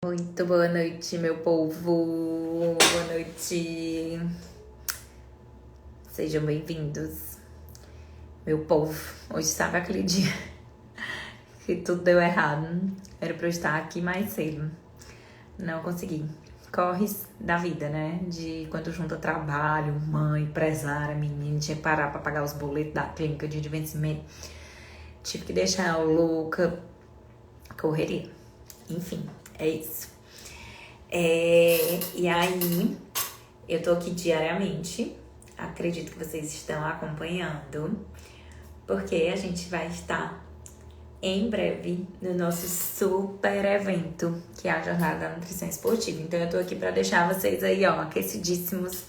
Muito boa noite, meu povo. Boa noite. Sejam bem-vindos, meu povo. Hoje estava aquele dia que tudo deu errado. Era pra eu estar aqui mais cedo. Não consegui. Corres da vida, né? De quando junta trabalho, mãe, empresária, menina, tinha que parar pra pagar os boletos da clínica, dia de vencimento. Tive que deixar ela louca. Correria. Enfim, é isso. E aí, eu tô aqui diariamente. Acredito que vocês estão acompanhando, porque a gente vai estar em breve no nosso super evento, que é a Jornada da Nutrição Esportiva. Então eu tô aqui pra deixar vocês aí, ó, aquecidíssimos,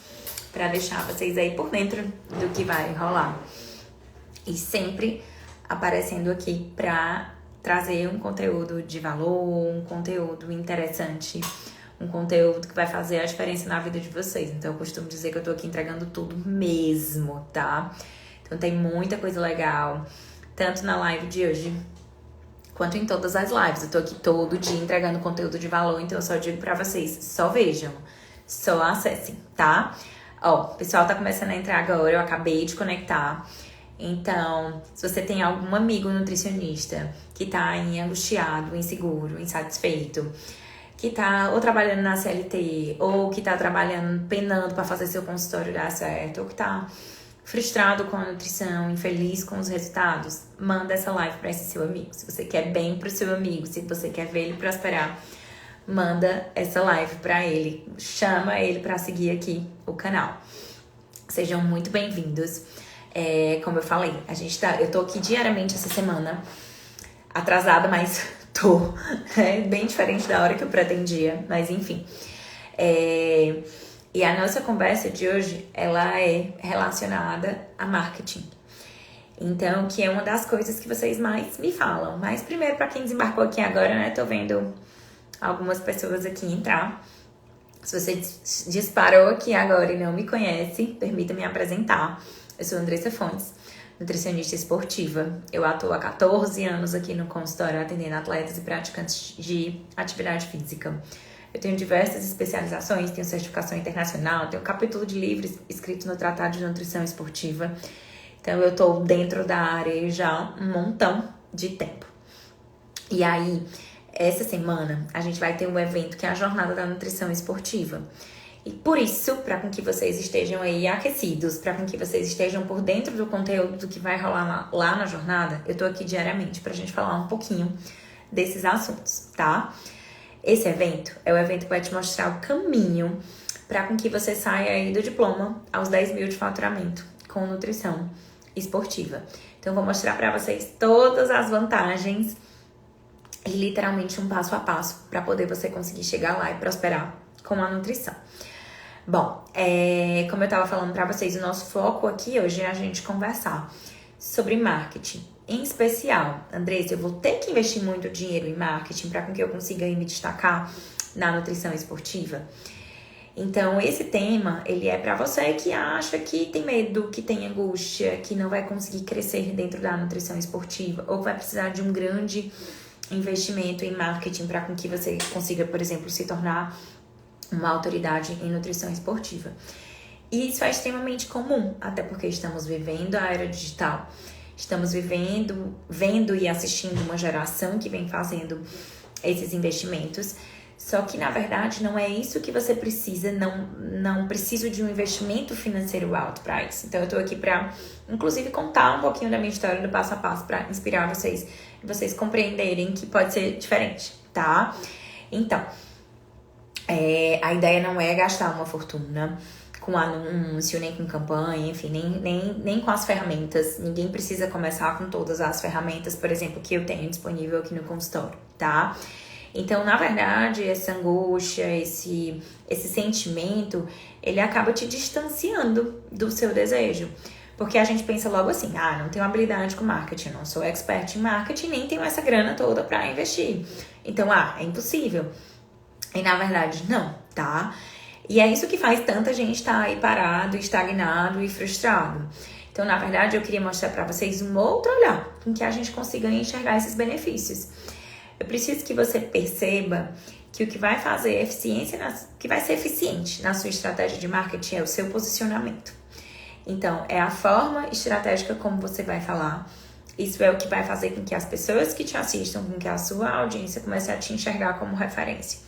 pra deixar vocês aí por dentro do que vai rolar. E sempre aparecendo aqui pra trazer um conteúdo de valor, um conteúdo interessante, um conteúdo que vai fazer a diferença na vida de vocês. Então eu costumo dizer que eu tô aqui entregando tudo mesmo, tá? Então tem muita coisa legal, tanto na live de hoje, quanto em todas as lives. Eu tô aqui todo dia entregando conteúdo de valor, então eu só digo pra vocês, só vejam, só acessem, tá? Ó, o pessoal tá começando a entrar agora, eu acabei de conectar. Então, se você tem algum amigo nutricionista que tá angustiado, inseguro, insatisfeito, que tá ou trabalhando na CLT, ou que tá trabalhando, penando pra fazer seu consultório dar certo, ou que tá frustrado com a nutrição, infeliz com os resultados, manda essa live pra esse seu amigo. Se você quer bem pro seu amigo, se você quer ver ele prosperar, manda essa live pra ele. Chama ele pra seguir aqui o canal. Sejam muito bem-vindos. Como eu falei, eu tô aqui diariamente essa semana, atrasada, mas tô. É bem diferente da hora que eu pretendia, mas enfim. E a nossa conversa de hoje, ela é relacionada a marketing. Então, que é uma das coisas que vocês mais me falam. Mas primeiro, pra quem desembarcou aqui agora, né, tô vendo algumas pessoas aqui entrar. Se você disparou aqui agora e não me conhece, permita-me apresentar. Eu sou Andressa Fontes, nutricionista esportiva. Eu atuo há 14 anos aqui no consultório atendendo atletas e praticantes de atividade física. Eu tenho diversas especializações, tenho certificação internacional, tenho um capítulo de livros escrito no Tratado de Nutrição Esportiva. Então eu tô dentro da área já há um montão de tempo. E aí, essa semana, a gente vai ter um evento que é a Jornada da Nutrição Esportiva. E por isso, para com que vocês estejam aí aquecidos, para com que vocês estejam por dentro do conteúdo do que vai rolar lá na jornada, eu tô aqui diariamente pra gente falar um pouquinho desses assuntos, tá? Esse evento é o evento que vai te mostrar o caminho para com que você saia aí do diploma aos 10 mil de faturamento com nutrição esportiva. Então, eu vou mostrar para vocês todas as vantagens e literalmente um passo a passo para poder você conseguir chegar lá e prosperar com a nutrição. Bom, como eu tava falando para vocês, o nosso foco aqui hoje é a gente conversar sobre marketing. Em especial, Andressa, eu vou ter que investir muito dinheiro em marketing para que eu consiga me destacar na nutrição esportiva. Então, esse tema, ele é para você que acha que tem medo, que tem angústia, que não vai conseguir crescer dentro da nutrição esportiva, ou vai precisar de um grande investimento em marketing para que você consiga, por exemplo, se tornar uma autoridade em nutrição esportiva. E isso é extremamente comum, até porque estamos vivendo a era digital. Estamos vendo e assistindo uma geração que vem fazendo esses investimentos. Só que, na verdade, não é isso que você precisa. Não preciso de um investimento financeiro alto para isso. Então, eu tô aqui para, inclusive, contar um pouquinho da minha história do passo a passo para inspirar vocês e vocês compreenderem que pode ser diferente, tá? Então, a ideia não é gastar uma fortuna com anúncio, nem com campanha, enfim, nem com as ferramentas. Ninguém precisa começar com todas as ferramentas, por exemplo, que eu tenho disponível aqui no consultório, tá? Então, na verdade, essa angústia, esse sentimento, ele acaba te distanciando do seu desejo. Porque a gente pensa logo assim, não tenho habilidade com marketing, não sou expert em marketing, nem tenho essa grana toda pra investir. Então, é impossível. E na verdade, não, tá? E é isso que faz tanta gente estar aí parado, estagnado e frustrado. Então, na verdade, eu queria mostrar pra vocês um outro olhar, com que a gente consiga enxergar esses benefícios. Eu preciso que você perceba que o que vai fazer eficiência, que vai ser eficiente na sua estratégia de marketing é o seu posicionamento. Então, é a forma estratégica como você vai falar. Isso é o que vai fazer com que as pessoas que te assistam, com que a sua audiência comece a te enxergar como referência.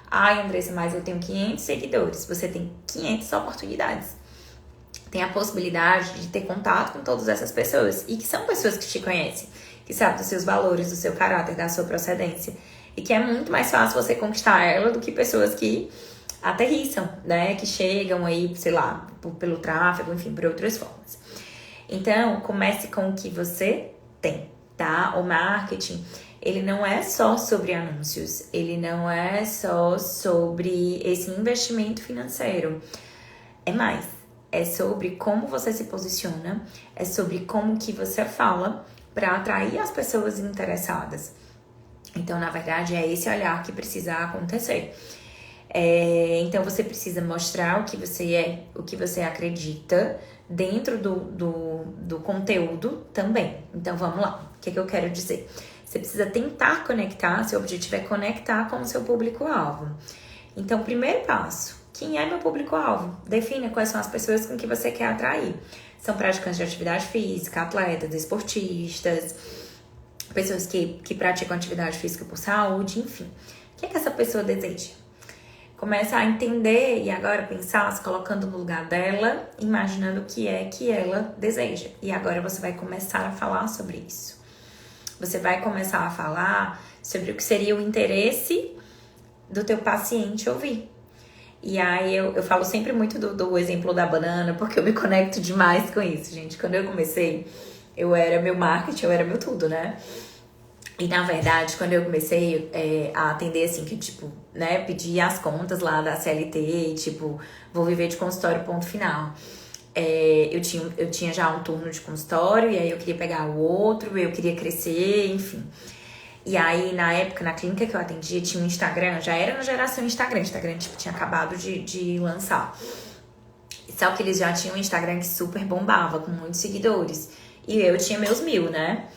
Ai, Andressa, mas eu tenho 500 seguidores. Você tem 500 oportunidades. Tem a possibilidade de ter contato com todas essas pessoas. E que são pessoas que te conhecem. Que sabem dos seus valores, do seu caráter, da sua procedência. E que é muito mais fácil você conquistar ela do que pessoas que aterrissam, né? Que chegam aí, sei lá, pelo tráfego, enfim, por outras formas. Então, comece com o que você tem, tá? O marketing, ele não é só sobre anúncios, ele não é só sobre esse investimento financeiro. É mais, é sobre como você se posiciona, é sobre como que você fala para atrair as pessoas interessadas. Então, na verdade, é esse olhar que precisa acontecer. Então, você precisa mostrar o que você é, o que você acredita dentro do conteúdo também. Então, vamos lá. O que eu quero dizer? Você precisa tentar conectar, seu objetivo é conectar com o seu público-alvo. Então, primeiro passo, quem é meu público-alvo? Defina quais são as pessoas com que você quer atrair. São praticantes de atividade física, atletas, esportistas, pessoas que praticam atividade física por saúde, enfim. O que é que essa pessoa deseja? Começa a entender e agora pensar, se colocando no lugar dela, imaginando o que é que ela deseja. E agora você vai começar a falar sobre isso. Você vai começar a falar sobre o que seria o interesse do teu paciente ouvir. E aí eu falo sempre muito do exemplo da banana, porque eu me conecto demais com isso, gente. Quando eu comecei, eu era meu marketing, eu era meu tudo, né? E na verdade, quando eu comecei a atender assim, que tipo, né, pedir as contas lá da CLT, e, tipo, vou viver de consultório, ponto final. Eu tinha já um turno de consultório, e aí eu queria pegar o outro, eu queria crescer, enfim. E aí, na época, na clínica que eu atendia, tinha um Instagram, já era na geração Instagram, tipo, tinha acabado de lançar. Só que eles já tinham um Instagram que super bombava, com muitos seguidores. E eu tinha meus 1000, né?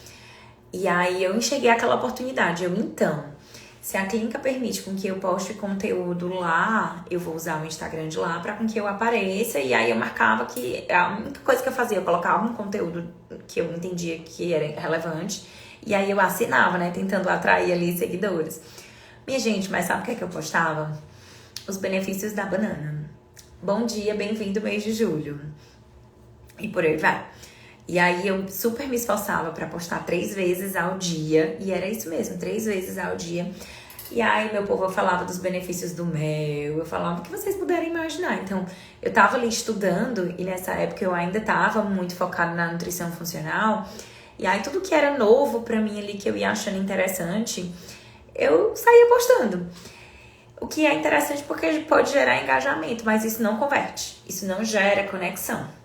E aí eu enxerguei aquela oportunidade. Então, se a clínica permite com que eu poste conteúdo lá, eu vou usar o Instagram de lá para com que eu apareça. E aí eu marcava que a única coisa que eu fazia, eu colocava um conteúdo que eu entendia que era relevante. E aí eu assinava, né? Tentando atrair ali seguidores. Minha gente, mas sabe o que é que eu postava? Os benefícios da banana. Bom dia, bem-vindo mês de julho. E por aí vai. E aí eu super me esforçava pra postar 3 vezes ao dia. E era isso mesmo, 3 vezes ao dia. E aí, meu povo, eu falava dos benefícios do mel. Eu falava o que vocês puderem imaginar. Então, eu tava ali estudando. E nessa época eu ainda tava muito focada na nutrição funcional. E aí, tudo que era novo pra mim ali, que eu ia achando interessante, eu saía postando. O que é interessante porque pode gerar engajamento. Mas isso não converte. Isso não gera conexão.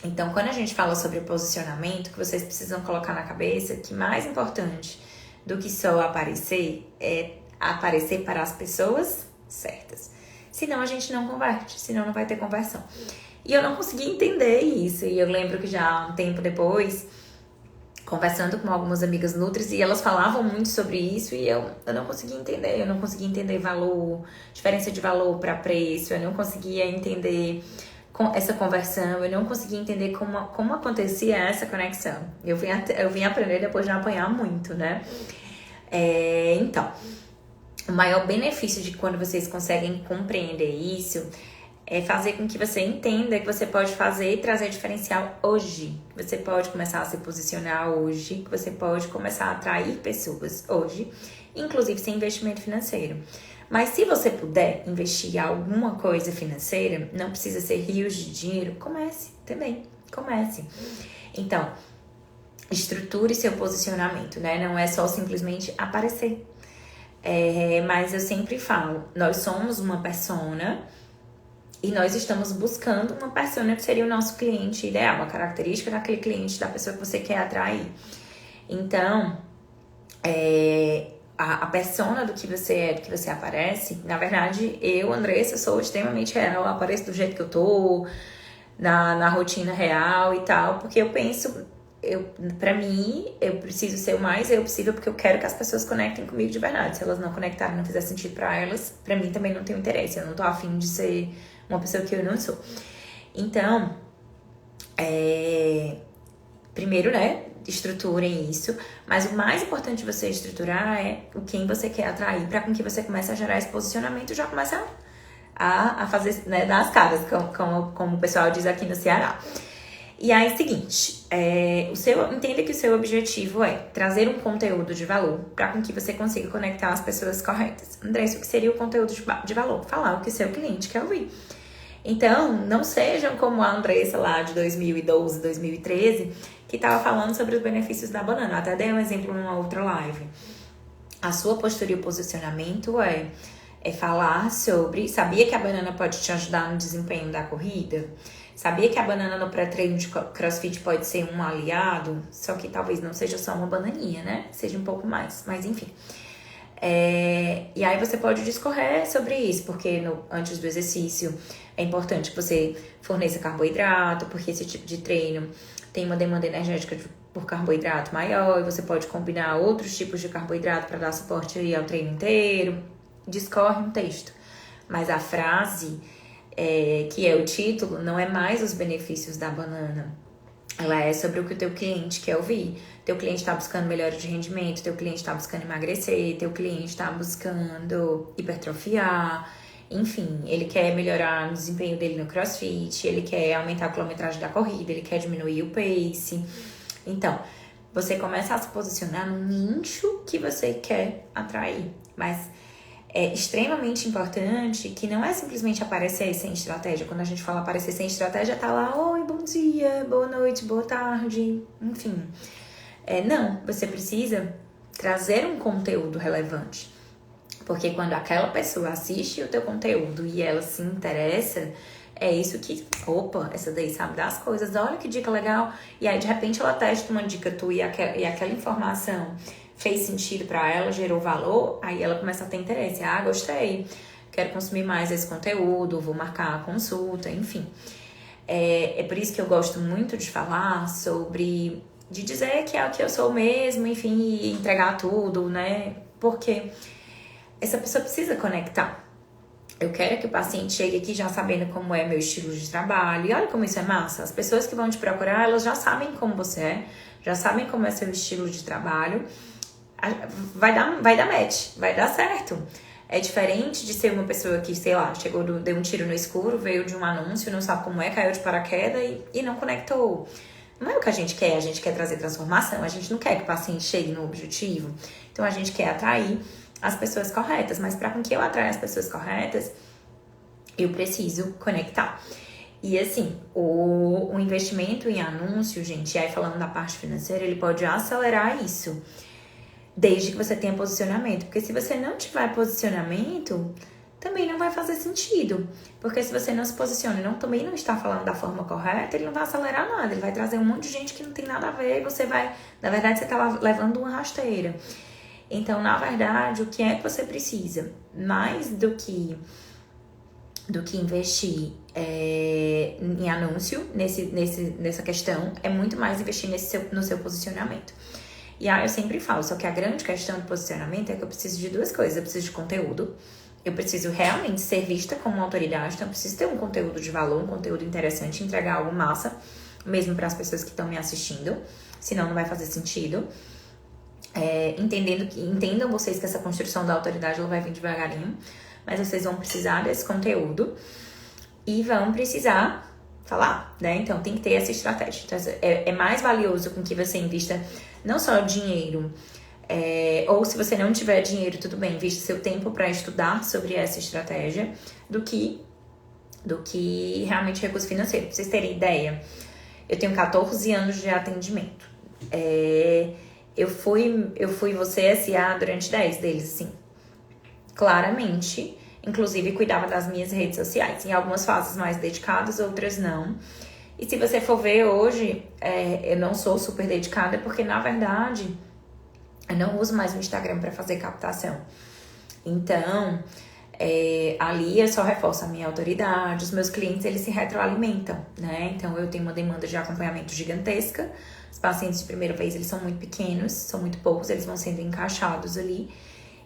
Então, quando a gente fala sobre posicionamento, que vocês precisam colocar na cabeça que mais importante do que só aparecer é aparecer para as pessoas certas. Senão a gente não converte, senão não vai ter conversão. E eu não consegui entender isso. E eu lembro que já um tempo depois, conversando com algumas amigas nutris, e elas falavam muito sobre isso e eu não conseguia entender. Eu não conseguia entender valor, diferença de valor para preço, eu não conseguia entender essa conversão, eu não conseguia entender como acontecia essa conexão. Eu vim aprender depois de apanhar muito, né? Então, o maior benefício de quando vocês conseguem compreender isso é fazer com que você entenda que você pode fazer e trazer diferencial hoje. Que você pode começar a se posicionar hoje, que você pode começar a atrair pessoas hoje, inclusive sem investimento financeiro. Mas se você puder investir em alguma coisa financeira, não precisa ser rios de dinheiro, comece também, comece. Então, estruture seu posicionamento, né? Não é só simplesmente aparecer. Mas eu sempre falo, nós somos uma persona e nós estamos buscando uma persona que seria o nosso cliente ideal, uma característica daquele cliente, da pessoa que você quer atrair. Então, a persona do que você é, do que você aparece, na verdade, eu, Andressa, sou extremamente real, eu apareço do jeito que eu tô, na rotina real e tal, porque eu penso pra mim, eu preciso ser o mais eu possível porque eu quero que as pessoas conectem comigo de verdade. Se elas não conectarem, não fizer sentido pra elas, pra mim também não tem interesse. Eu não tô afim de ser uma pessoa que eu não sou. Então, primeiro, né, estruturem isso. Mas o mais importante de você estruturar é o quem você quer atrair, pra com que você comece a gerar esse posicionamento e já comece a fazer, né, dar as caras, como o pessoal diz aqui no Ceará. E aí, seguinte, entenda que o seu objetivo é trazer um conteúdo de valor para com que você consiga conectar as pessoas corretas. Andressa, o que seria o conteúdo de valor? Falar o que o seu cliente quer ouvir. Então, não sejam como a Andressa lá de 2012, 2013, que estava falando sobre os benefícios da banana. Até dei um exemplo numa outra live. A sua postura e o posicionamento é falar sobre... Sabia que a banana pode te ajudar no desempenho da corrida? Sabia que a banana no pré-treino de CrossFit pode ser um aliado? Só que talvez não seja só uma bananinha, né? Seja um pouco mais, mas enfim. E aí você pode discorrer sobre isso, porque antes do exercício é importante que você forneça carboidrato, porque esse tipo de treino tem uma demanda energética por carboidrato maior, e você pode combinar outros tipos de carboidrato para dar suporte aí ao treino inteiro. Discorre um texto. Mas a frase... que é o título, não é mais os benefícios da banana. Ela é sobre o que o teu cliente quer ouvir. Teu cliente está buscando melhora de rendimento, teu cliente está buscando emagrecer, teu cliente está buscando hipertrofiar, enfim, ele quer melhorar o desempenho dele no CrossFit, ele quer aumentar a quilometragem da corrida, ele quer diminuir o pace. Então, você começa a se posicionar no nicho que você quer atrair, mas é extremamente importante que não é simplesmente aparecer sem estratégia. Quando a gente fala aparecer sem estratégia, tá lá, oi, bom dia, boa noite, boa tarde, enfim. Não, você precisa trazer um conteúdo relevante. Porque quando aquela pessoa assiste o teu conteúdo e ela se interessa, é isso que, opa, essa daí sabe das coisas, olha que dica legal. E aí, de repente, ela testa uma dica tua e aquela informação fez sentido pra ela, gerou valor, aí ela começa a ter interesse. Ah, gostei, quero consumir mais esse conteúdo, vou marcar a consulta, enfim. É por isso que eu gosto muito de falar sobre... de dizer que é o que eu sou mesmo, enfim, e entregar tudo, né? Porque essa pessoa precisa conectar. Eu quero que o paciente chegue aqui já sabendo como é meu estilo de trabalho. E olha como isso é massa. As pessoas que vão te procurar, elas já sabem como você é, já sabem como é seu estilo de trabalho. Vai dar match, vai dar certo. É diferente de ser uma pessoa que, sei lá, chegou, deu um tiro no escuro, veio de um anúncio, não sabe como é, caiu de paraquedas e não conectou. Não é o que a gente quer trazer transformação, a gente não quer que o paciente chegue no objetivo. Então a gente quer atrair as pessoas corretas, mas para que eu atraia as pessoas corretas, eu preciso conectar. E assim, o investimento em anúncio, gente, aí falando da parte financeira, ele pode acelerar isso, desde que você tenha posicionamento. Porque se você não tiver posicionamento, também não vai fazer sentido. Porque se você não se posiciona e também não está falando da forma correta, ele não vai acelerar nada. Ele vai trazer um monte de gente que não tem nada a ver e você vai... Na verdade, você está levando uma rasteira. Então, na verdade, o que é que você precisa? Mais do que investir em anúncio, nessa questão, é muito mais investir no seu posicionamento. E aí eu sempre falo, só que a grande questão do posicionamento é que eu preciso de duas coisas. Eu preciso de conteúdo. Eu preciso realmente ser vista como uma autoridade. Então eu preciso ter um conteúdo de valor, um conteúdo interessante, entregar algo massa, mesmo para as pessoas que estão me assistindo. Senão não vai fazer sentido. Entendam vocês que essa construção da autoridade ela vai vir devagarinho. Mas vocês vão precisar desse conteúdo. E vão precisar falar, né? Então tem que ter essa estratégia. Então, é mais valioso com que você invista não só dinheiro, ou se você não tiver dinheiro, tudo bem, invista seu tempo para estudar sobre essa estratégia, do que realmente recurso financeiro. Pra vocês terem ideia, eu tenho 14 anos de atendimento. Eu fui você S.A. durante 10 deles, assim. Claramente, inclusive cuidava das minhas redes sociais. Em algumas fases mais dedicadas, outras não. E se você for ver hoje, eu não sou super dedicada, porque na verdade eu não uso mais o Instagram para fazer captação. Então, Ali eu só reforço a minha autoridade, os meus clientes, eles se retroalimentam, né? Então, eu tenho uma demanda de acompanhamento gigantesca. Os pacientes de primeira vez, eles são muito pequenos, são muito poucos, eles vão sendo encaixados ali.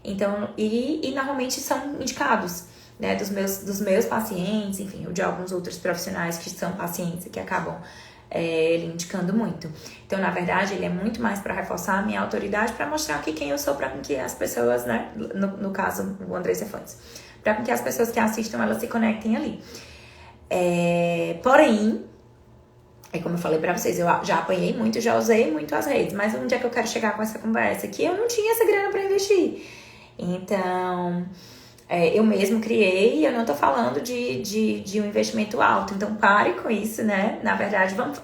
Então, e normalmente são indicados, né? Dos meus pacientes, enfim, ou de alguns outros profissionais que são pacientes e que acabam ele indicando muito. Então, na verdade, ele é muito mais para reforçar a minha autoridade, para mostrar que quem eu sou, para que as pessoas, né? No caso, o André Cefantes, para que as pessoas que assistam, elas se conectem ali. Porém, como eu falei pra vocês, eu já apanhei muito, já usei muito as redes, mas onde é que eu quero chegar com essa conversa? Que eu não tinha essa grana pra investir. Então, eu mesmo criei, eu não tô falando de um investimento alto, então pare com isso, né? Na verdade, vamos,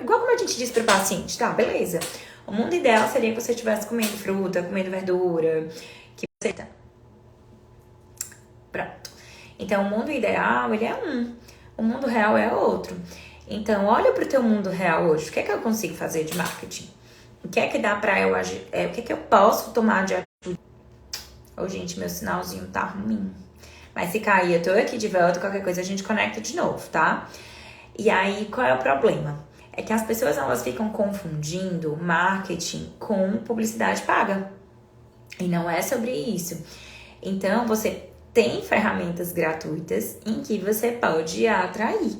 igual como a gente diz pro paciente, tá, beleza. O mundo ideal seria que você estivesse comendo fruta, comendo verdura, que você tá. Pronto. Então, o mundo ideal, ele é um. O mundo real é outro. Então, olha pro teu mundo real hoje. O que é que eu consigo fazer de marketing? O que é que dá pra eu agir? O que é que eu posso tomar de atitude? Gente, meu sinalzinho tá ruim. Mas se cair, eu tô aqui de volta, qualquer coisa a gente conecta de novo, tá? E aí, qual é o problema? É que as pessoas, elas ficam confundindo marketing com publicidade paga. E não é sobre isso. Então, você tem ferramentas gratuitas em que você pode atrair.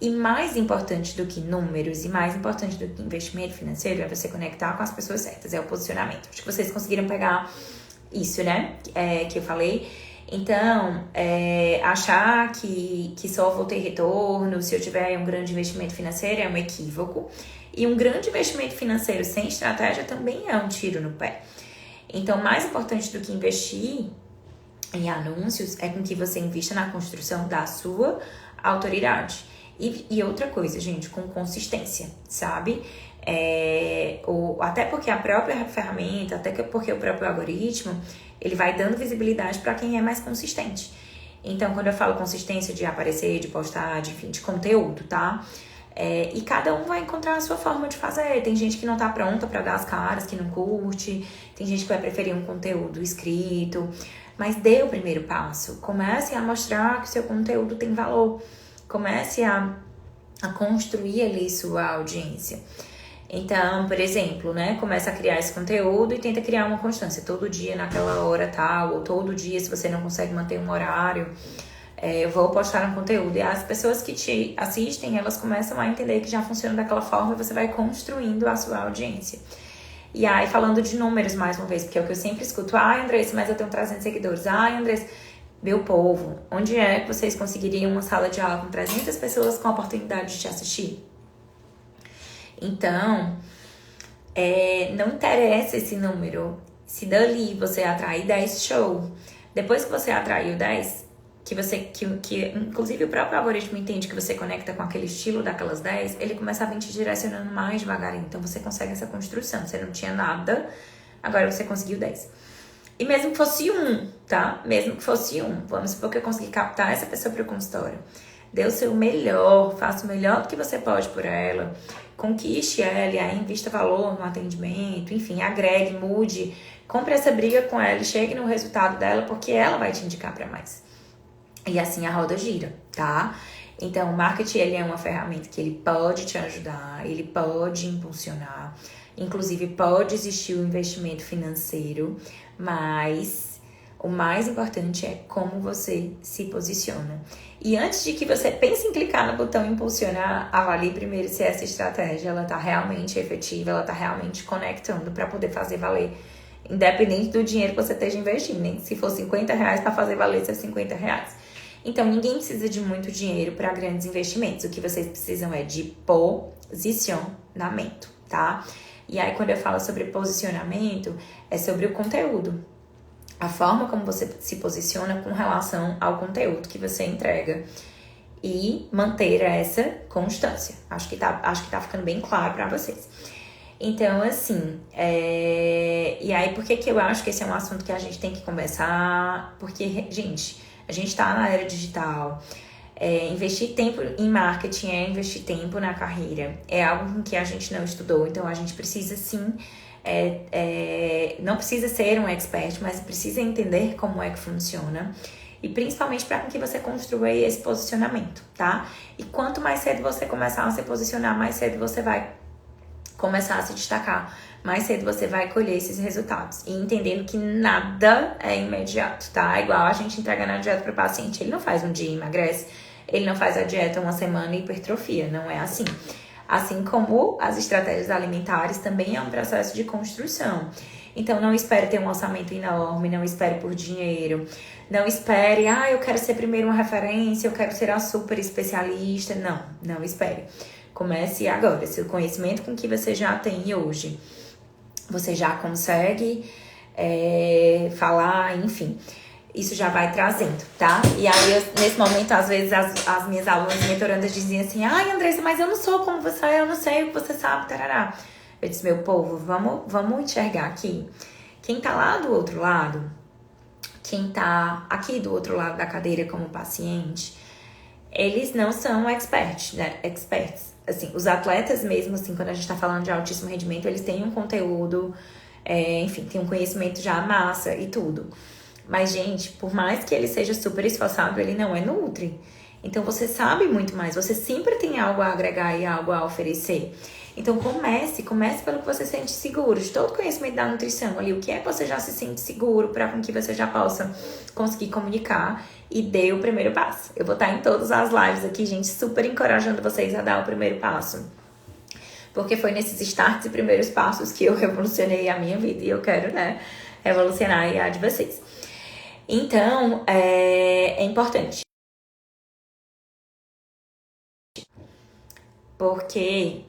E mais importante do que números e mais importante do que investimento financeiro é você conectar com as pessoas certas, é o posicionamento. Acho que vocês conseguiram pegar isso, né? Que eu falei. Então, achar que só vou ter retorno se eu tiver um grande investimento financeiro é um equívoco. E um grande investimento financeiro sem estratégia também é um tiro no pé. Então, mais importante do que investir em anúncios é com que você invista na construção da sua autoridade. E outra coisa, gente, com consistência, sabe? Até porque a própria ferramenta, até porque o próprio algoritmo, ele vai dando visibilidade para quem é mais consistente. Então, quando eu falo consistência de aparecer, de postar, de conteúdo, tá? E cada um vai encontrar a sua forma de fazer. Tem gente que não tá pronta para dar as caras, que não curte. Tem gente que vai preferir um conteúdo escrito. Mas dê o primeiro passo. Comece a mostrar que o seu conteúdo tem valor. Comece a construir ali sua audiência. Então, por exemplo, né? Começa a criar esse conteúdo e tenta criar uma constância. Todo dia, naquela hora tal, ou todo dia, se você não consegue manter um horário, eu vou postar um conteúdo. E as pessoas que te assistem, elas começam a entender que já funciona daquela forma e você vai construindo a sua audiência. E aí, falando de números mais uma vez, porque é o que eu sempre escuto. Andressa, mas eu tenho 300 seguidores. Andressa, meu povo, onde é que vocês conseguiriam uma sala de aula com 300 pessoas com a oportunidade de te assistir? Então, não interessa esse número. Se dali você atrair 10, show. Depois que você atraiu 10, que inclusive o próprio algoritmo entende que você conecta com aquele estilo daquelas 10, ele começa a vir te direcionando mais devagarinho. Então, você consegue essa construção. Você não tinha nada, agora você conseguiu 10. E mesmo que fosse tá? Mesmo que fosse vamos supor que eu consegui captar essa pessoa para o consultório. Dê o seu melhor, faça o melhor do que você pode por ela, conquiste ela, aí invista valor no atendimento, enfim, agregue, mude, compre essa briga com ela e chegue no resultado dela, porque ela vai te indicar para mais. E assim a roda gira, tá? Então, o marketing, ele é uma ferramenta que ele pode te ajudar, ele pode impulsionar, inclusive pode existir o investimento financeiro, mas o mais importante é como você se posiciona. E antes de que você pense em clicar no botão impulsionar, avalie primeiro se essa estratégia ela tá realmente efetiva, ela tá realmente conectando para poder fazer valer, independente do dinheiro que você esteja investindo, nem se for R$50 para fazer valer seus R$50. Então, ninguém precisa de muito dinheiro para grandes investimentos. O que vocês precisam é de posicionamento, tá? E aí, quando eu falo sobre posicionamento, é sobre o conteúdo. A forma como você se posiciona com relação ao conteúdo que você entrega. E manter essa constância. Acho que tá ficando bem claro para vocês. Então, assim, e aí, por que eu acho que esse é um assunto que a gente tem que conversar? Porque, gente, a gente tá na era digital. Investir tempo em marketing é investir tempo na carreira. É algo que a gente não estudou, então a gente precisa sim, não precisa ser um expert, mas precisa entender como é que funciona. e principalmente para que você construa esse posicionamento, tá? E quanto mais cedo você começar a se posicionar, mais cedo você vai começar a se destacar, mais cedo você vai colher esses resultados. E entendendo que nada é imediato, tá? Igual a gente entregando a dieta para o paciente, ele não faz um dia e emagrece, ele não faz a dieta uma semana e hipertrofia, não é assim. Assim como as estratégias alimentares também é um processo de construção. Então não espere ter um orçamento enorme, não espere por dinheiro, não espere, eu quero ser primeiro uma referência, eu quero ser a super especialista. Não espere. Comece agora. Se o conhecimento com que você já tem hoje, você já consegue falar, enfim, isso já vai trazendo, tá? E aí, nesse momento, às vezes, as minhas alunas mentorandas diziam assim, Andressa, mas eu não sou como você, eu não sei o que você sabe, tarará. Eu disse, meu povo, vamos enxergar aqui. Quem tá lá do outro lado, quem tá aqui do outro lado da cadeira como paciente, eles não são experts, né? Assim, os atletas mesmo, assim, quando a gente tá falando de altíssimo rendimento, eles têm um conteúdo, enfim, tem um conhecimento já massa e tudo. Mas, gente, por mais que ele seja super esforçado, ele não é nutri. Então, você sabe muito mais. Você sempre tem algo a agregar e algo a oferecer. Então, comece pelo que você sente seguro. De todo o conhecimento da nutrição ali, o que é que você já se sente seguro para que você já possa conseguir comunicar e dê o primeiro passo. Eu vou estar em todas as lives aqui, gente, super encorajando vocês a dar o primeiro passo. Porque foi nesses starts e primeiros passos que eu revolucionei a minha vida. E eu quero, né, revolucionar a de vocês. Então, é importante. Porque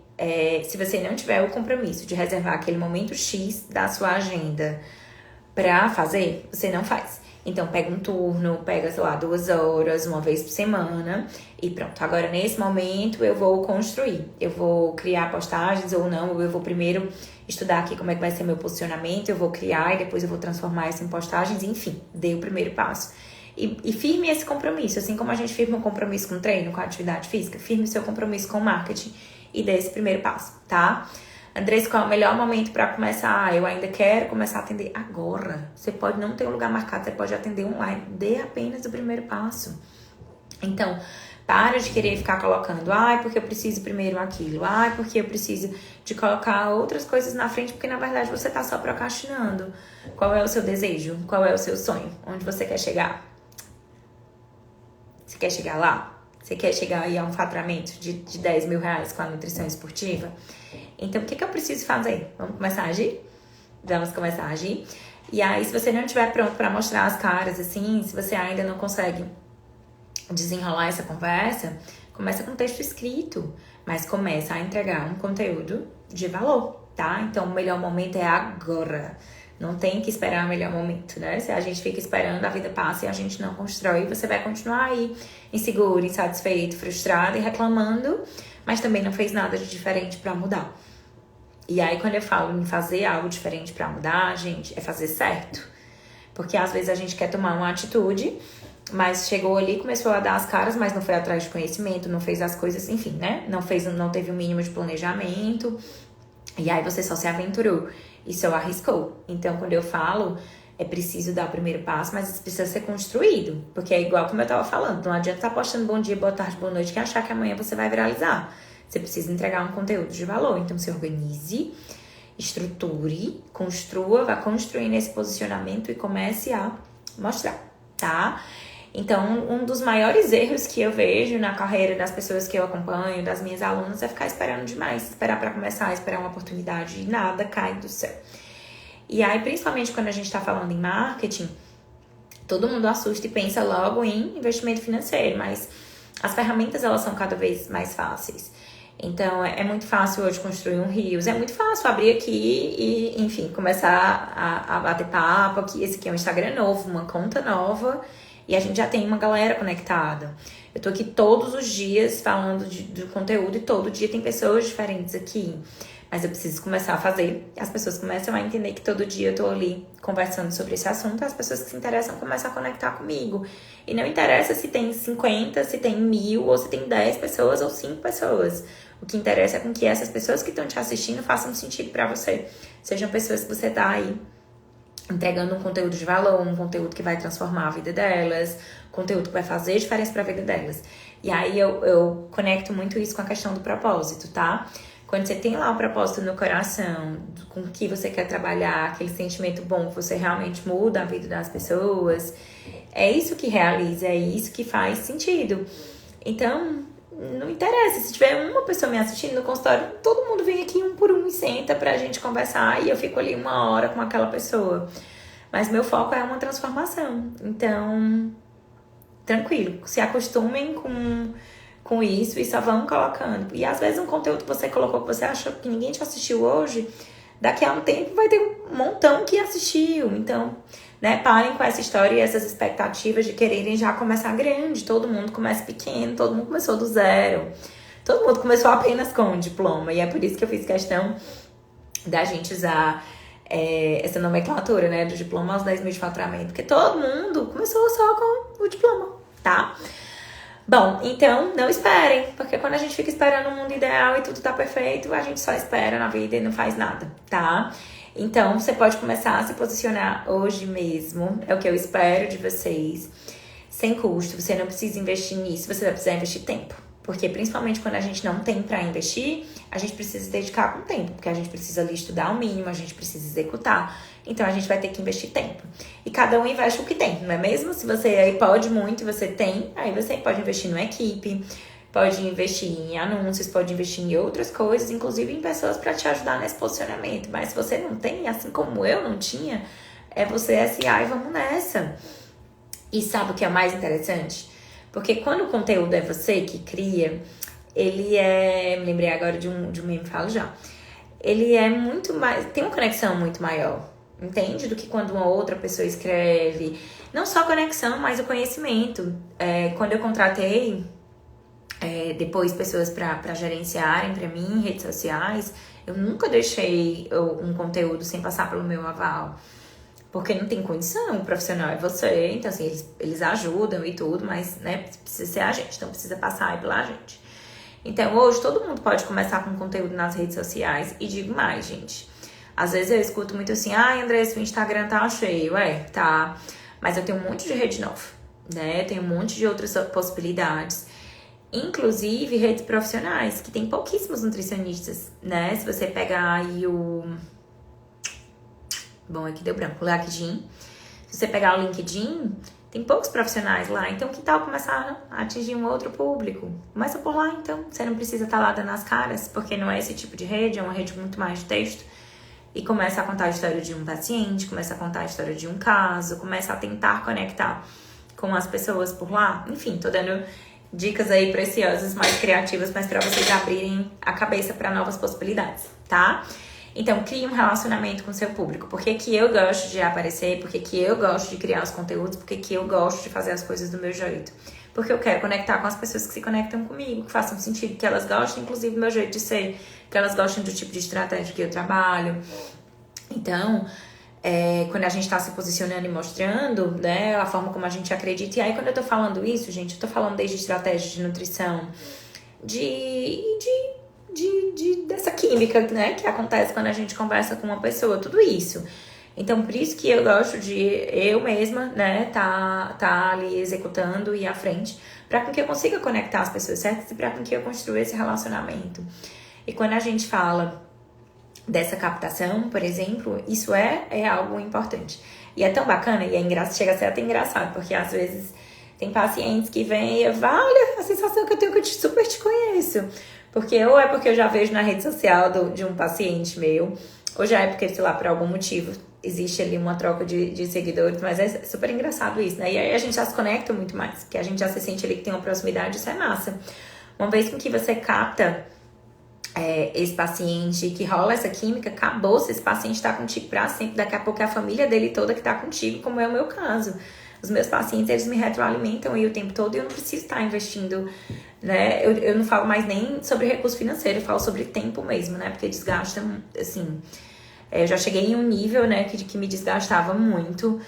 se você não tiver o compromisso de reservar aquele momento X da sua agenda pra fazer, você não faz. Então, pega um turno, pega, sei lá, 2 horas, uma vez por semana e pronto. Agora, nesse momento, eu vou construir. Eu vou criar postagens ou não, ou eu vou primeiro estudar aqui como é que vai ser meu posicionamento, eu vou criar e depois eu vou transformar isso em postagens, enfim, dei o primeiro passo. E firme esse compromisso, assim como a gente firma um compromisso com o treino, com a atividade física, firme o seu compromisso com o marketing e dê esse primeiro passo, tá? Andressa, qual é o melhor momento para começar? Eu ainda quero começar a atender agora. Você pode não ter um lugar marcado, você pode atender online. Dê apenas o primeiro passo. Então, para de querer ficar colocando, porque eu preciso primeiro aquilo, porque eu preciso de colocar outras coisas na frente, porque na verdade você tá só procrastinando. Qual é o seu desejo? Qual é o seu sonho? Onde você quer chegar? Você quer chegar lá? Você quer chegar aí a um faturamento de 10 mil reais com a nutrição esportiva? Então, o que eu preciso fazer? Vamos começar a agir? Vamos começar a agir. E aí, se você não estiver pronto para mostrar as caras, assim, se você ainda não consegue desenrolar essa conversa, começa com texto escrito, mas começa a entregar um conteúdo de valor, tá? Então, o melhor momento é agora. Não tem que esperar o melhor momento, né? Se a gente fica esperando, a vida passa e a gente não constrói, você vai continuar aí inseguro, insatisfeito, frustrado e reclamando, mas também não fez nada de diferente para mudar. E aí, quando eu falo em fazer algo diferente para mudar, gente, é fazer certo. Porque às vezes a gente quer tomar uma atitude, mas chegou ali, começou a dar as caras, mas não foi atrás de conhecimento, não fez as coisas, enfim, né? Não teve o mínimo de planejamento. E aí você só se aventurou e só arriscou. Então, quando eu falo, é preciso dar o primeiro passo, mas isso precisa ser construído. Porque é igual como eu tava falando, não adianta estar postando bom dia, boa tarde, boa noite, que achar que amanhã você vai viralizar. Você precisa entregar um conteúdo de valor. Então, se organize, estruture, construa, vá construindo esse posicionamento e comece a mostrar, tá? Então, um dos maiores erros que eu vejo na carreira das pessoas que eu acompanho, das minhas alunas, é ficar esperando demais. Esperar para começar, esperar uma oportunidade e nada cai do céu. E aí, principalmente quando a gente tá falando em marketing, todo mundo assusta e pensa logo em investimento financeiro, mas as ferramentas, elas são cada vez mais fáceis. Então, é muito fácil hoje construir um Reels, é muito fácil abrir aqui e, enfim, começar a bater papo aqui. Esse aqui é um Instagram novo, uma conta nova, e a gente já tem uma galera conectada. Eu tô aqui todos os dias falando do conteúdo e todo dia tem pessoas diferentes aqui. Mas eu preciso começar a fazer. As pessoas começam a entender que todo dia eu tô ali conversando sobre esse assunto. As pessoas que se interessam começam a conectar comigo. E não interessa se tem 50, se tem 1000, ou se tem 10 pessoas ou 5 pessoas. O que interessa é com que essas pessoas que estão te assistindo façam sentido pra você. Sejam pessoas que você tá aí entregando um conteúdo de valor, um conteúdo que vai transformar a vida delas, conteúdo que vai fazer diferença para a vida delas. E aí eu conecto muito isso com a questão do propósito, tá? Quando você tem lá o propósito no coração, com o que você quer trabalhar, aquele sentimento bom que você realmente muda a vida das pessoas, é isso que realiza, é isso que faz sentido. Então, não interessa, se tiver uma pessoa me assistindo no consultório, todo mundo vem aqui um por um e senta pra gente conversar e eu fico ali 1 hora com aquela pessoa. Mas meu foco é uma transformação. Então, tranquilo, se acostumem com isso e só vão colocando. E às vezes um conteúdo que você colocou que você achou que ninguém te assistiu hoje, daqui a um tempo vai ter um montão que assistiu. Então, né, parem com essa história e essas expectativas de quererem já começar grande. Todo mundo começa pequeno, todo mundo começou do zero. Todo mundo começou apenas com um diploma. E é por isso que eu fiz questão da gente usar essa nomenclatura, né, do diploma aos 10 mil de faturamento. Porque todo mundo começou só com o diploma, tá? Bom, então não esperem, porque quando a gente fica esperando um mundo ideal e tudo tá perfeito, a gente só espera na vida e não faz nada, tá? Então você pode começar a se posicionar hoje mesmo, é o que eu espero de vocês, sem custo, você não precisa investir nisso, você vai precisar investir tempo. Porque principalmente quando a gente não tem pra investir, a gente precisa se dedicar com tempo, porque a gente precisa ali estudar o mínimo, a gente precisa executar. Então a gente vai ter que investir tempo. E cada um investe o que tem, não é mesmo? Se você aí pode muito e você tem, aí você pode investir numa equipe, pode investir em anúncios, pode investir em outras coisas, inclusive em pessoas para te ajudar nesse posicionamento. Mas se você não tem, assim como eu não tinha, é você SA e vamos nessa. E sabe o que é mais interessante? Porque quando o conteúdo é você que cria, ele é... Me lembrei agora de um meme, falo já. Ele é muito mais... Tem uma conexão muito maior, entende? Do que quando uma outra pessoa escreve. Não só a conexão, mas o conhecimento. Quando eu contratei depois pessoas para gerenciarem para mim em redes sociais, eu nunca deixei um conteúdo sem passar pelo meu aval. Porque não tem condição, o profissional é você, então assim, eles ajudam e tudo, mas né, precisa ser a gente, então precisa passar aí pela gente. Então hoje todo mundo pode começar com conteúdo nas redes sociais e digo mais, gente. Às vezes eu escuto muito assim, André, seu Instagram tá cheio, tá, mas eu tenho um monte de rede nova, né, tenho um monte de outras possibilidades. Inclusive redes profissionais, que tem pouquíssimos nutricionistas, né, se você pegar aí Bom, aqui deu branco, o LinkedIn. Se você pegar o LinkedIn, tem poucos profissionais lá. Então, que tal começar a atingir um outro público? Começa por lá, então. Você não precisa estar lá dando as caras, porque não é esse tipo de rede, é uma rede muito mais de texto. E começa a contar a história de um paciente, começa a contar a história de um caso, começa a tentar conectar com as pessoas por lá. Enfim, tô dando dicas aí preciosas, mais criativas, mas para vocês abrirem a cabeça para novas possibilidades, tá? Então, crie um relacionamento com o seu público. Por que que eu gosto de aparecer? Por que que eu gosto de criar os conteúdos? Por que que eu gosto de fazer as coisas do meu jeito? Porque eu quero conectar com as pessoas que se conectam comigo, que façam sentido, que elas gostem, inclusive, do meu jeito de ser, que elas gostem do tipo de estratégia que eu trabalho. Então, quando a gente tá se posicionando e mostrando, né, a forma como a gente acredita. E aí, quando eu tô falando isso, gente, eu tô falando desde estratégia de nutrição, dessa química, né, que acontece quando a gente conversa com uma pessoa, tudo isso. Então, por isso que eu gosto de eu mesma, né, tá ali executando e ir à frente, para que eu consiga conectar as pessoas certas e para que eu construa esse relacionamento. E quando a gente fala dessa captação, por exemplo, isso é algo importante. E é tão bacana, e chega a ser até engraçado, porque às vezes tem pacientes que vêm e eu falo, olha, a sensação que eu tenho que eu super te conheço. Porque ou é porque eu já vejo na rede social de um paciente meu, ou já é porque, sei lá, por algum motivo existe ali uma troca de seguidores, mas é super engraçado isso, né? E aí a gente já se conecta muito mais, porque a gente já se sente ali que tem uma proximidade, isso é massa. Uma vez com que você capta esse paciente, que rola essa química, acabou, se esse paciente tá contigo pra sempre, daqui a pouco é a família dele toda que tá contigo, como é o meu caso. Os meus pacientes, eles me retroalimentam aí o tempo todo e eu não preciso estar investindo, né? Eu não falo mais nem sobre recurso financeiro, eu falo sobre tempo mesmo, né? Porque desgasta, assim... eu já cheguei em um nível, né, que me desgastava muito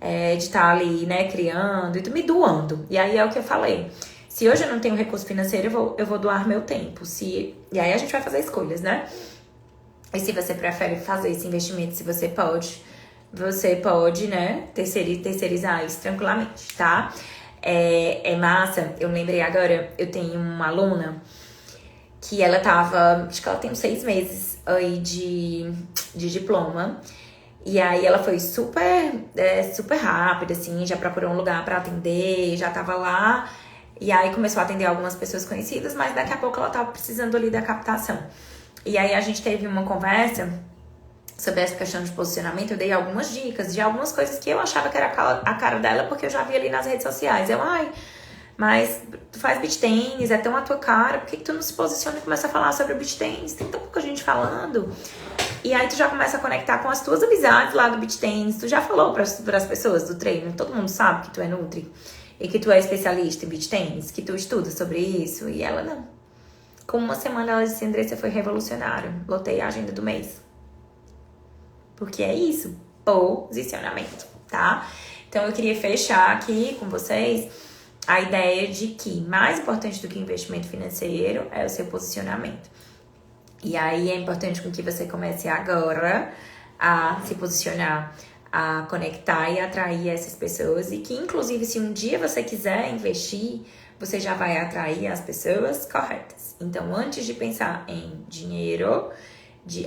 de estar ali, né, criando e me doando. E aí é o que eu falei. Se hoje eu não tenho recurso financeiro, eu vou doar meu tempo. E aí a gente vai fazer escolhas, né? E se você prefere fazer esse investimento, se você pode... você pode, né, terceirizar isso tranquilamente, tá? É massa, eu lembrei agora, eu tenho uma aluna que ela tava, acho que ela tem uns 6 meses aí de diploma. E aí ela foi super rápida, assim, já procurou um lugar pra atender, já tava lá. E aí começou a atender algumas pessoas conhecidas, mas daqui a pouco ela tava precisando ali da captação. E aí a gente teve uma conversa sobre essa questão de posicionamento. Eu dei algumas dicas de algumas coisas que eu achava que era a cara dela, porque eu já vi ali nas redes sociais. Mas tu faz beach tênis, é tão a tua cara, por que tu não se posiciona e começa a falar sobre o beach tênis? Tem tão pouca gente falando. E aí tu já começa a conectar com as tuas amizades lá do beach tênis. Tu já falou pras pessoas do treino, todo mundo sabe que tu é nutri e que tu é especialista em beach tênis, que tu estuda sobre isso. E ela não. Com uma semana ela disse, Andressa, foi revolucionário. Lotei a agenda do mês. Porque é isso, posicionamento, tá? Então eu queria fechar aqui com vocês a ideia de que mais importante do que investimento financeiro é o seu posicionamento. E aí é importante com que você comece agora a se posicionar, a conectar e atrair essas pessoas. E que, inclusive, se um dia você quiser investir, você já vai atrair as pessoas corretas. Então, antes de pensar em dinheiro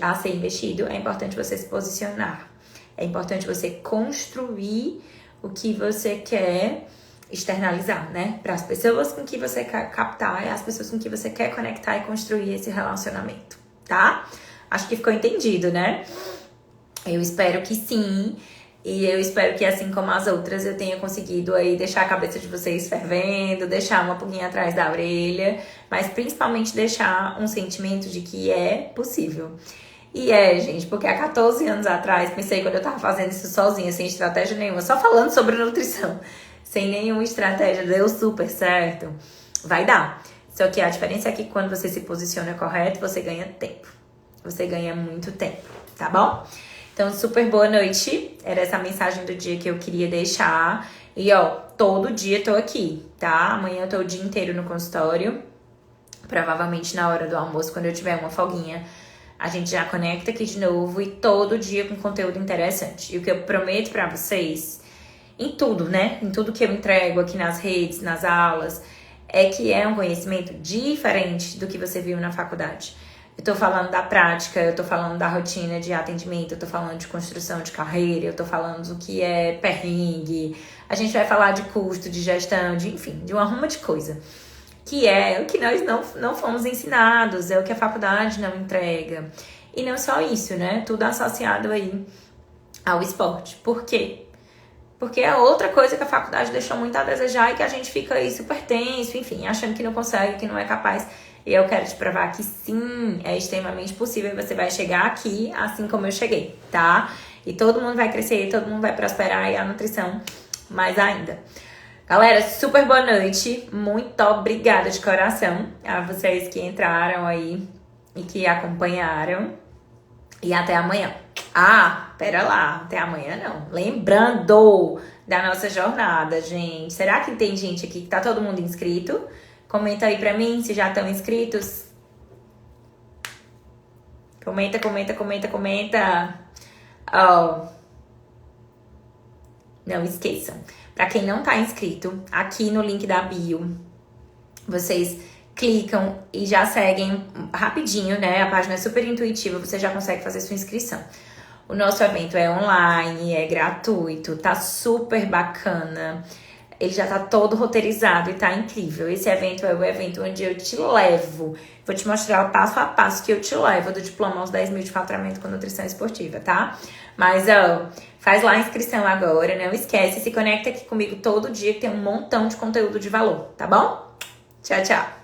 a ser investido, é importante você se posicionar. É importante você construir o que você quer externalizar, né? Para as pessoas com que você quer captar, as pessoas com que você quer conectar e construir esse relacionamento, tá? Acho que ficou entendido, né? Eu espero que sim. E eu espero que, assim como as outras, eu tenha conseguido aí deixar a cabeça de vocês fervendo, deixar uma pulguinha atrás da orelha, mas principalmente deixar um sentimento de que é possível. E gente, porque há 14 anos atrás, pensei quando eu tava fazendo isso sozinha, sem estratégia nenhuma, só falando sobre nutrição, sem nenhuma estratégia, deu super certo, vai dar. Só que a diferença é que quando você se posiciona correto, você ganha tempo. Você ganha muito tempo, tá bom? Então, super boa noite. Era essa a mensagem do dia que eu queria deixar. E, todo dia eu tô aqui, tá? Amanhã eu tô o dia inteiro no consultório. Provavelmente na hora do almoço, quando eu tiver uma folguinha, a gente já conecta aqui de novo. E todo dia com conteúdo interessante. E o que eu prometo pra vocês, em tudo, né? Em tudo que eu entrego aqui nas redes, nas aulas, é que é um conhecimento diferente do que você viu na faculdade. Eu tô falando da prática, eu tô falando da rotina de atendimento, eu tô falando de construção de carreira, eu tô falando do que é perrengue, a gente vai falar de custo, de gestão, enfim, de uma ruma de coisa. Que é o que nós não fomos ensinados, é o que a faculdade não entrega. E não só isso, né? Tudo associado aí ao esporte. Por quê? Porque é outra coisa que a faculdade deixou muito a desejar e que a gente fica aí super tenso, enfim, achando que não consegue, que não é capaz. E eu quero te provar que sim, é extremamente possível. Você vai chegar aqui assim como eu cheguei, tá? E todo mundo vai crescer, todo mundo vai prosperar e a nutrição mais ainda. Galera, super boa noite. Muito obrigada de coração a vocês que entraram aí e que acompanharam. E até amanhã. Pera lá, até amanhã não. Lembrando da nossa jornada, gente. Será que tem gente aqui que tá todo mundo inscrito? Comenta aí pra mim se já estão inscritos. Comenta. Não esqueçam. Pra quem não tá inscrito, aqui no link da bio, vocês clicam e já seguem rapidinho, né? A página é super intuitiva, você já consegue fazer sua inscrição. O nosso evento é online, é gratuito, tá super bacana. Ele já tá todo roteirizado e tá incrível. Esse evento é o evento onde eu te levo. Vou te mostrar o passo a passo que eu te levo do diploma aos 10 mil de faturamento com nutrição esportiva, tá? Mas, faz lá a inscrição agora, não esquece. Se conecta aqui comigo todo dia que tem um montão de conteúdo de valor, tá bom? Tchau, tchau.